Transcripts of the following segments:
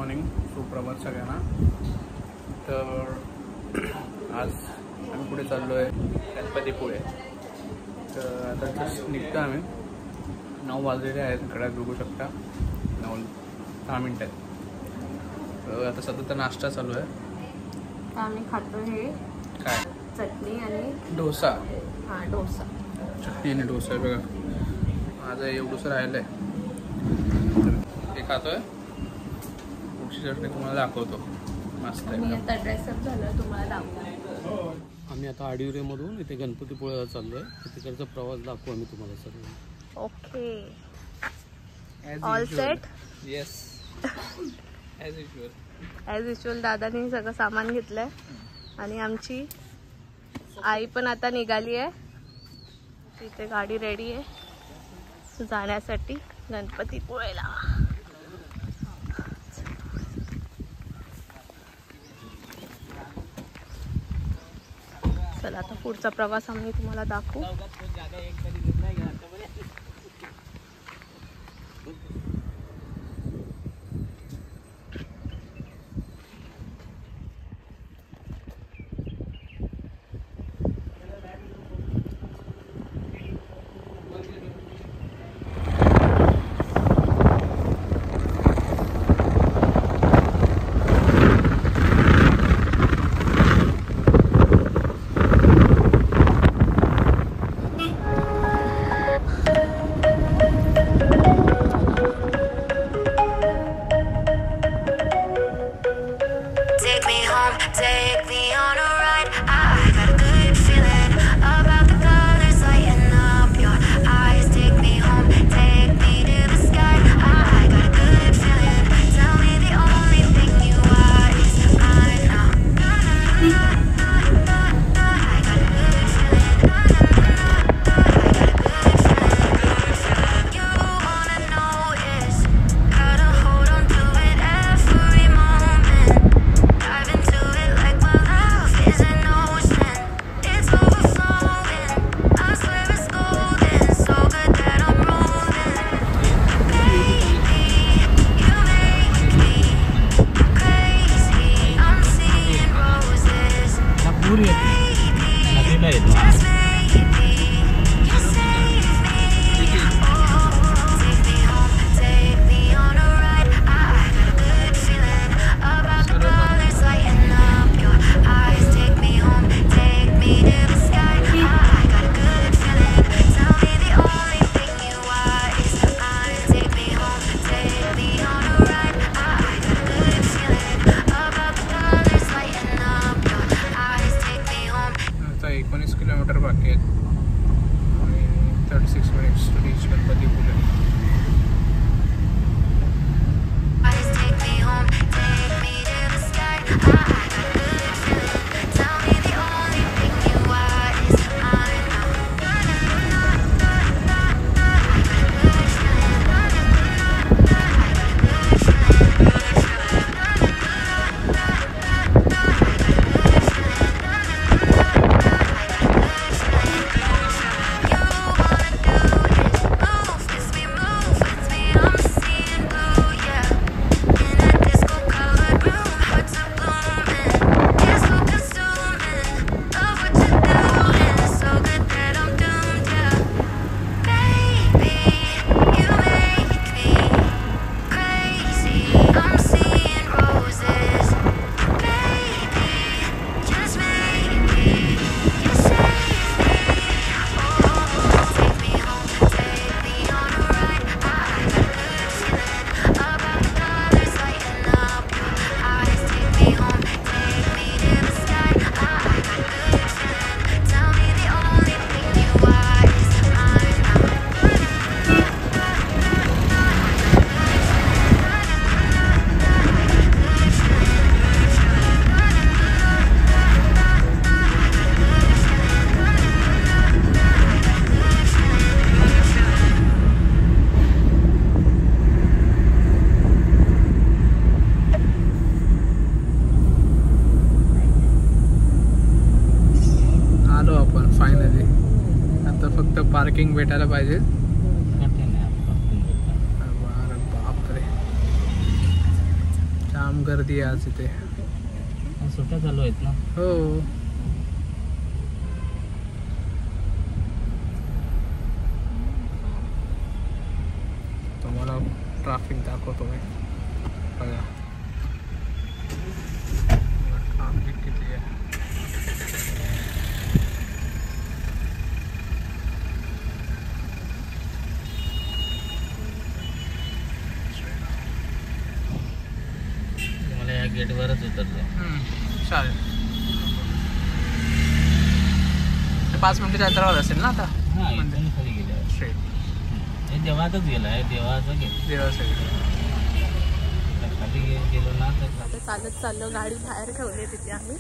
Morning, सुप्रभात सगळ्यांना. तर आज आम्ही पुढे चाललो आहे गणपतीपुळे. तर आता जस्ट निघतो आम्ही. 9 वाजलेले आहेत, घड्याळ बघू शकता. 9-10 मिनिटं आहेत. तर आता सध्या तर नाश्ता चालू आहे. आम्ही खातो हे काय चटणी आणि डोसा. हां डोसा, चटणी आणि डोसा आहे बघा. माझं एवढंसं राहिलं आहे, हे खातोय. पुढची चटणी तुम्हाला दाखवतो. मस्त आहे. मी आता ड्रेसअप झालं, तुम्हाला दाखवतो. आम्ही आता आडिवरेमधून इथे गणपतीपुळेला चाललो आहे. तिकडचा प्रवास दाखवू आम्ही तुम्हाला सर्व. Okay, As all usual. Set. Yes, as usual. As usual दादानी सगळं सामान घेतलंय आणि आमची आई पण आता निघाली आहे. तिथे गाडी रेडी आहे जाण्यासाठी गणपतीपुळेला. चला आता पुढचा प्रवास आम्ही तुम्हाला दाखवू. Take me on a ride. I got a good feeling about the colors lighting up your eyes. Take me home, take me to the sky. I got a good feeling. Tell me the only thing you are is mine now. I got a good feeling. I got a good feeling. You wanna know is how to hold on to it every moment. Dive into it like my love is an ocean. It's overflowing. I swear it's golden. So good that I'm rolling. Baby, you make me crazy. I'm seeing roses. Baby, just maybe you save me. Oh, take me home, take me on a ride. I got a good feeling about the colors lighting up your eyes. Take me home, take me to the sky. I got a good feeling. Tell me the only thing you are is mine. Take me home, take me on a ride. I got a good feeling about the colors lighting up your eyes. Take me home. आता 19 kilometre बाकी आहेत आणि 36 minutes to reach Ganpatipule. Eyes take me home, take me to the sky. I got a good feeling. Tell me the only thing you are is mine now. I got a good feeling. I parking भेटायला पाहिजे. बापरे, जाम गर्दी आहे आज इथे. सुट्ट्या चालू आहेत ना. हो. तुम्हाला ट्रॅफिक दाखवतो मी. बघा ट्रॅफिक किती आहे. मला या गेटवरच उतरलो. चालेल. 5 मिनिटाच्या अंतरावर असेल ना आता. हां इथून खाली गेल्यावर स्ट्रेट हे देवातच गेलं आहे. देवाचं गेलं खाली गेलो ना तर आता चालत चाललो. गाडी बाहेर ठेवली तिथे आम्ही.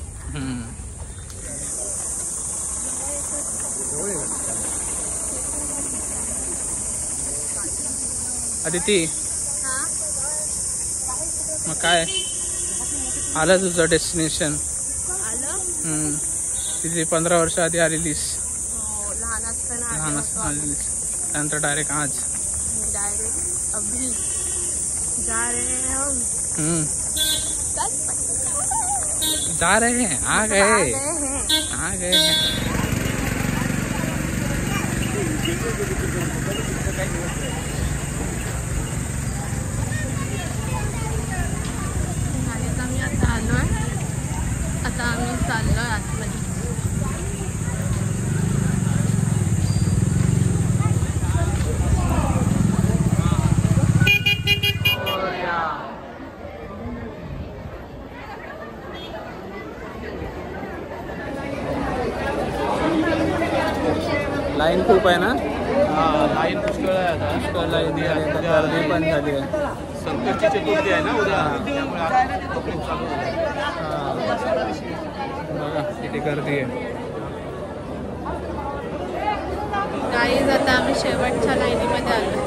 अदिती हा मग काय आलं तुझं डेस्टिनेशन? आलं. तिथे 15 वर्ष आधी आलेलीस. हो लहान असताना लहान असताना आलेलीस. त्यानंतर डायरेक्ट आज. डायरेक्ट अभी जा रहे हैं हम. जा रहे हैं. आ गए हैं. आता आम्ही चाललोय आतमध्ये. लाईन खूप आहे ना. लाईन पुष्कळ आहे आता. पुष्कळ लाईन आहे. गर्दी पण झाली आहे. संकटची चतुर्थी आहे ना उद्या. त्यामुळे आज खूप चालू आहे. बघा किती गर्दी आहे. गाईज आता आम्ही शेवटच्या लाईनीमध्ये आलो.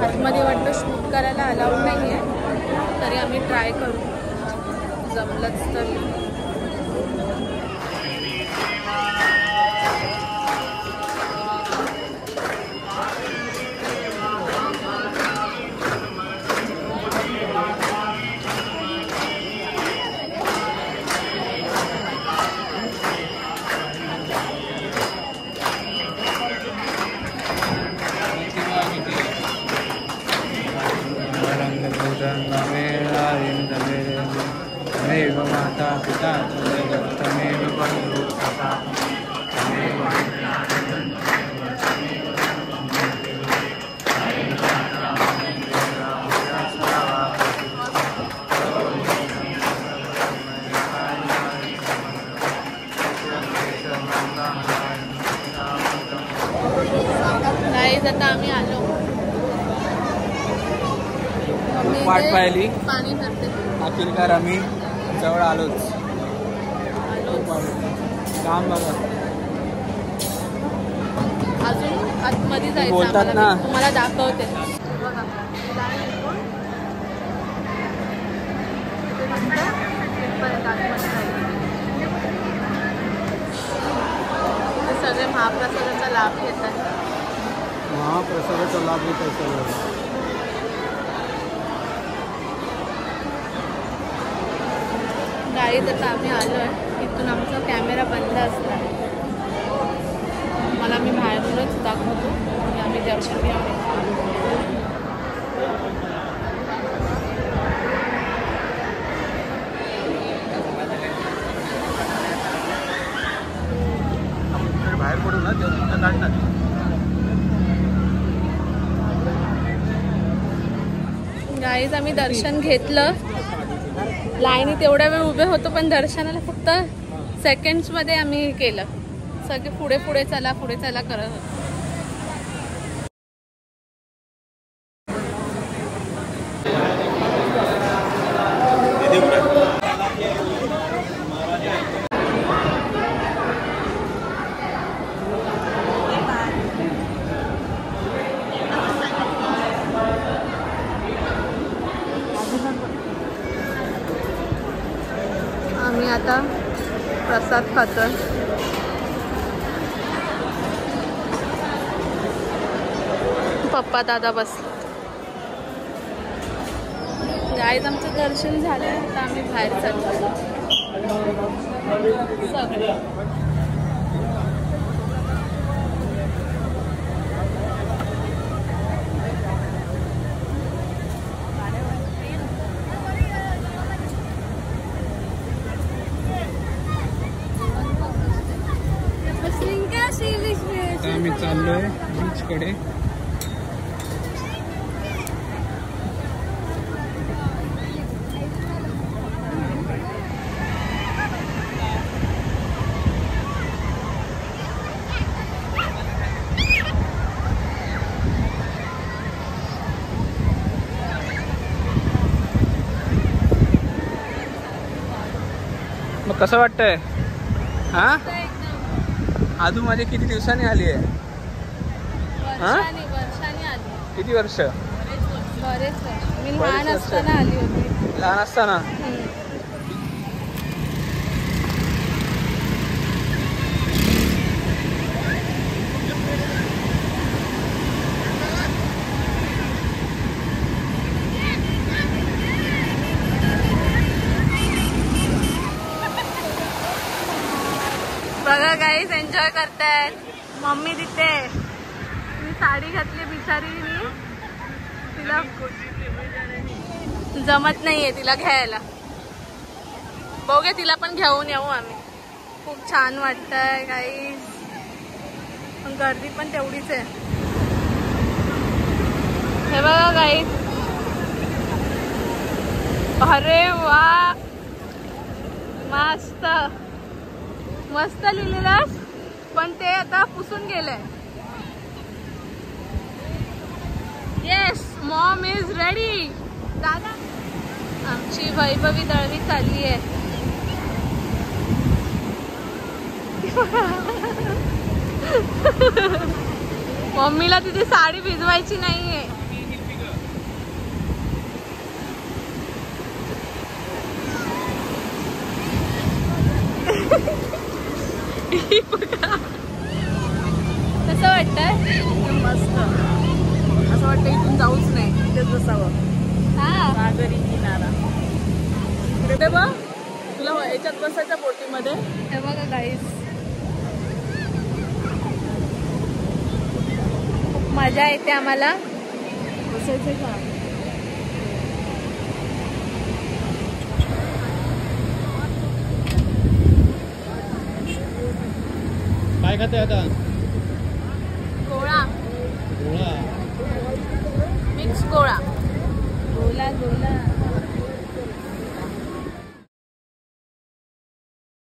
आतमध्ये वाटतं शूट करायला अलाउड नाही आहे. तरी आम्ही ट्राय करू. जमलंच तर. तमेव माता पिता तमेव बंधु सखा तमेव गाईज आता आम्ही आलो. वाट पाहिली. पाणी भरते. अखेरकार आम्ही जवळ आलोच. काम बघा. अजून आतमध्ये जायचं बोलतात आम्हाला. ना. मी तुम्हाला दाखवते. बघा सगळे महाप्रसादाचा लाभ घेतात. महाप्रसादाचा लाभ घेत आहे. गाडीत आता आम्ही आलो आहे. इथून आमचा कॅमेरा बंद असणार. मला मी बाहेरूनच दाखवतो की आम्ही दर्शन घ्यावे. बाहेर पडू ना तेव्हा काढणार. गाईज आम्ही दर्शन घेतलं. लाईनीत एवढा वेळ उभे होतो पण दर्शनाला फक्त सेकंड्समध्ये आम्ही केलं. सगळे पुढे पुढे चला करत होतो. आम्ही आता प्रसाद खातो. पप्पा दादा बसले. गाईज आमचं दर्शन झालं तर आम्ही बाहेर चाललो. आम्ही चाललोय बीच कडे. मग कसं वाटतंय? हा आधू माझे किती दिवसांनी आली आहे? वर्षांनी आली. किती वर्ष? बरेच वर्ष. मी लहान असताना आली होती. लहान असताना. बघा गाईस एन्जॉय करतायत. मम्मी तिथे. मी साडी घातली बिचारी. तिला जमत नाहीये तिला घ्यायला. बघूया तिला पण घेऊन येऊ आम्ही. खूप छान वाटतंय गाईस. पण गर्दी पण तेवढीच आहे. हे बघा गाईस. अरे वा मस्त मस्त लिहिलेलं. पण ते आता पुसून गेलंय. Yes Maugham is ready. दादा आमची वैभवी दळवी चालली आहे. मम्मीला तिथे साडी भिजवायची नाहीये. कसं वाटतंय? मस्त. असं वाटतं इथून जाऊच नाही. इथेच बसावं. हा सागरी किनारा. इकडे बघ तुला याच्यात बसायच्या बोटीमध्ये. हे बघा गाईस. खूप मजा येते आम्हाला. बसायचं का? काय खाते आता?